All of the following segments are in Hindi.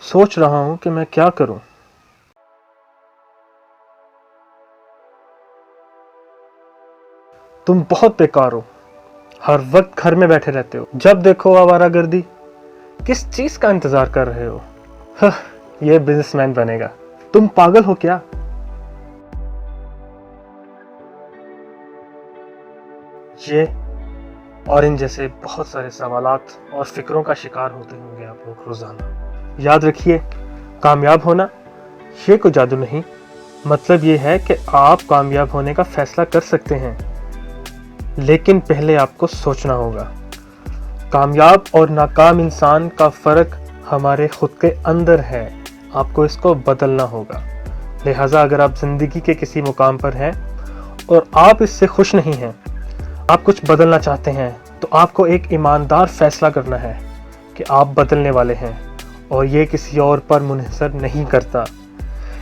सोच रहा हूं कि मैं क्या करूं। तुम बहुत बेकार हो, हर वक्त घर में बैठे रहते हो, जब देखो आवारागर्दी। किस चीज का इंतजार कर रहे हो? ये बिजनेसमैन बनेगा। तुम पागल हो क्या? ये और इन जैसे बहुत सारे सवालात और फिक्रों का शिकार होते होंगे आप लोग रोजाना। याद रखिए, कामयाब होना ये कोई जादू नहीं। मतलब ये है कि आप कामयाब होने का फैसला कर सकते हैं, लेकिन पहले आपको सोचना होगा। कामयाब और नाकाम इंसान का फर्क हमारे खुद के अंदर है, आपको इसको बदलना होगा। लिहाजा अगर आप जिंदगी के किसी मुकाम पर हैं और आप इससे खुश नहीं हैं, आप कुछ बदलना चाहते हैं, तो आपको एक ईमानदार फैसला करना है कि आप बदलने वाले हैं, और ये किसी और पर मुनहसर नहीं करता।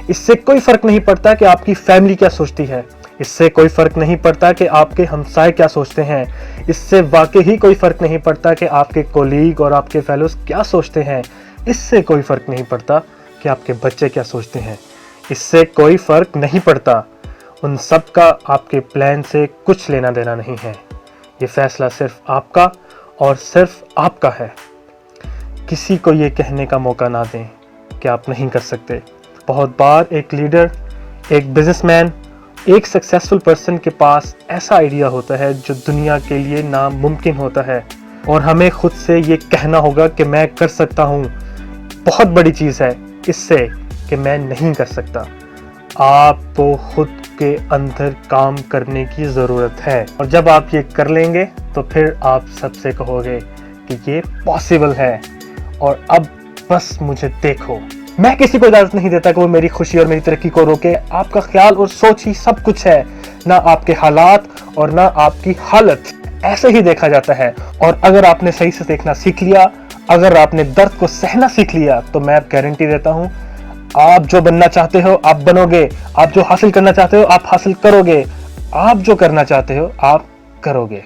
इससे कोई फर्क नहीं पड़ता कि आपकी फैमिली क्या सोचती है, इससे कोई फर्क नहीं पड़ता कि आपके हमसाए क्या सोचते हैं, इससे वाकई ही कोई फर्क नहीं पड़ता कि आपके कोलीग और आपके फेलोज क्या सोचते हैं, इससे कोई फर्क नहीं पड़ता कि आपके बच्चे क्या सोचते हैं, इससे कोई फर्क नहीं पड़ता। उन सब का आपके प्लान से कुछ लेना देना नहीं है। ये फैसला सिर्फ आपका और सिर्फ आपका है। किसी को ये कहने का मौका ना दें कि आप नहीं कर सकते। बहुत बार एक लीडर, एक बिजनेसमैन, एक सक्सेसफुल पर्सन के पास ऐसा आइडिया होता है जो दुनिया के लिए नामुमकिन होता है, और हमें खुद से ये कहना होगा कि मैं कर सकता हूँ। बहुत बड़ी चीज़ है इससे कि मैं नहीं कर सकता। आपको खुद के अंदर काम करने की ज़रूरत है, और जब आप ये कर लेंगे तो फिर आप सबसे कहोगे कि ये पॉसिबल है, और अब बस मुझे देखो। मैं किसी को इजाज़त नहीं देता कि वो मेरी खुशी और मेरी तरक्की को रोके। आपका ख्याल और सोच ही सब कुछ है, ना आपके हालात और ना आपकी हालत। ऐसे ही देखा जाता है, और अगर आपने सही से देखना सीख लिया, अगर आपने दर्द को सहना सीख लिया, तो मैं गारंटी देता हूँ आप जो बनना चाहते हो आप बनोगे, आप जो हासिल करना चाहते हो आप हासिल करोगे, आप जो करना चाहते हो आप करोगे।